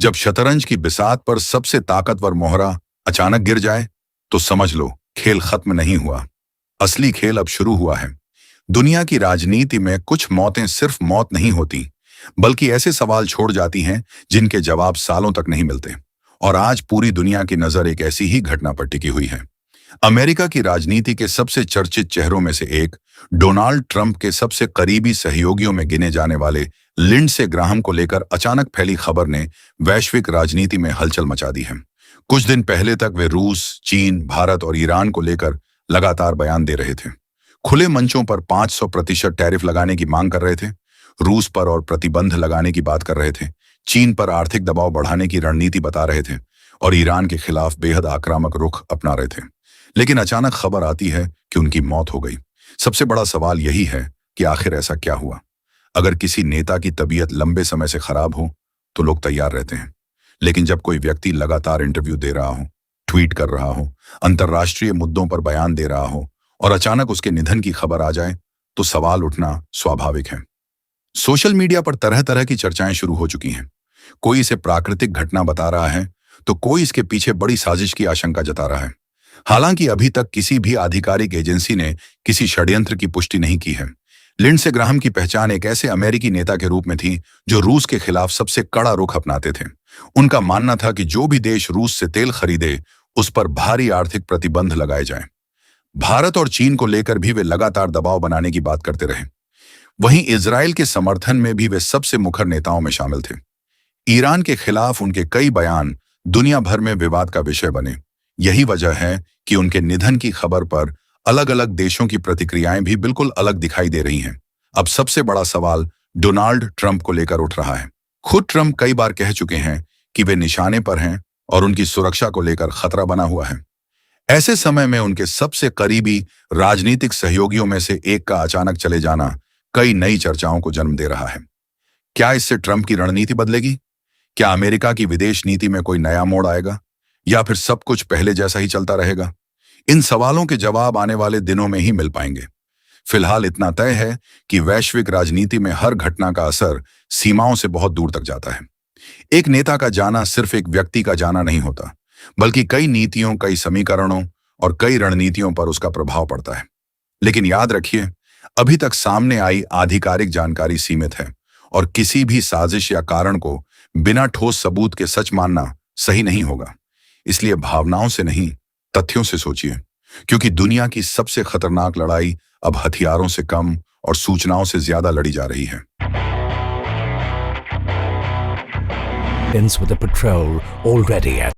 जब शतरंज की बिसात पर सबसे ताकतवर मोहरा अचानक गिर जाए तो समझ लो खेल खत्म नहीं हुआ। असली खेल अब शुरू हुआ है। दुनिया की राजनीति में कुछ मौतें सिर्फ मौत नहीं होती, बल्कि ऐसे सवाल छोड़ जाती हैं जिनके जवाब सालों तक नहीं मिलते। और आज पूरी दुनिया की नजर एक ऐसी ही घटना पर टिकी हुई है। अमेरिका की राजनीति के सबसे चर्चित चेहरों में से एक, डोनाल्ड ट्रंप के सबसे करीबी सहयोगियों में गिने जाने वाले लिंडसे ग्राहम को लेकर अचानक फैली खबर ने वैश्विक राजनीति में हलचल मचा दी है। कुछ दिन पहले तक वे रूस, चीन, भारत और ईरान को लेकर लगातार बयान दे रहे थे। खुले मंचों पर 500% टैरिफ लगाने की मांग कर रहे थे, रूस पर और प्रतिबंध लगाने की बात कर रहे थे, चीन पर आर्थिक दबाव बढ़ाने की रणनीति बता रहे थे और ईरान के खिलाफ बेहद आक्रामक रुख अपना रहे थे। लेकिन अचानक खबर आती है कि उनकी मौत हो गई। सबसे बड़ा सवाल यही है कि आखिर ऐसा क्या हुआ। अगर किसी नेता की तबीयत लंबे समय से खराब हो तो लोग तैयार रहते हैं, लेकिन जब कोई व्यक्ति लगातार इंटरव्यू दे रहा हो, ट्वीट कर रहा हो, अंतर्राष्ट्रीय मुद्दों पर बयान दे रहा हो और अचानक उसके निधन की खबर आ जाए तो सवाल उठना स्वाभाविक है। सोशल मीडिया पर तरह तरह की चर्चाएं शुरू हो चुकी हैं। कोई इसे प्राकृतिक घटना बता रहा है तो कोई इसके पीछे बड़ी साजिश की आशंका जता रहा है। हालांकि अभी तक किसी भी आधिकारिक एजेंसी ने किसी षड्यंत्र की पुष्टि नहीं की है। लिंडसे ग्राहम की पहचान एक ऐसे अमेरिकी नेता के रूप में थी जो रूस के खिलाफ सबसे कड़ा रुख अपनाते थे। उनका मानना था कि जो भी देश रूस से तेल खरीदे उस पर भारी आर्थिक प्रतिबंध लगाए जाएं। भारत और चीन को लेकर भी वे लगातार दबाव बनाने की बात करते रहे। वहीं इजराइल के समर्थन में भी वे सबसे मुखर नेताओं में शामिल थे। ईरान के खिलाफ उनके कई बयान दुनिया भर में विवाद का विषय बने। यही वजह है कि उनके निधन की खबर पर अलग अलग देशों की प्रतिक्रियाएं भी बिल्कुल अलग दिखाई दे रही हैं। अब सबसे बड़ा सवाल डोनाल्ड ट्रंप को लेकर उठ रहा है। खुद ट्रंप कई बार कह चुके हैं कि वे निशाने पर हैं और उनकी सुरक्षा को लेकर खतरा बना हुआ है। ऐसे समय में उनके सबसे करीबी राजनीतिक सहयोगियों में से एक का अचानक चले जाना कई नई चर्चाओं को जन्म दे रहा है। क्या इससे ट्रंप की रणनीति बदलेगी? क्या अमेरिका की विदेश नीति में कोई नया मोड़ आएगा या फिर सब कुछ पहले जैसा ही चलता रहेगा? इन सवालों के जवाब आने वाले दिनों में ही मिल पाएंगे। फिलहाल इतना तय है कि वैश्विक राजनीति में हर घटना का असर सीमाओं से बहुत दूर तक जाता है। एक नेता का जाना सिर्फ एक व्यक्ति का जाना नहीं होता, बल्कि कई नीतियों, कई समीकरणों और कई रणनीतियों पर उसका प्रभाव पड़ता है। लेकिन याद रखिए, अभी तक सामने आई आधिकारिक जानकारी सीमित है और किसी भी साजिश या कारण को बिना ठोस सबूत के सच मानना सही नहीं होगा। इसलिए भावनाओं से नहीं, तथ्यों से सोचिए, क्योंकि दुनिया की सबसे खतरनाक लड़ाई अब हथियारों से कम और सूचनाओं से ज्यादा लड़ी जा रही है। With the patrol already at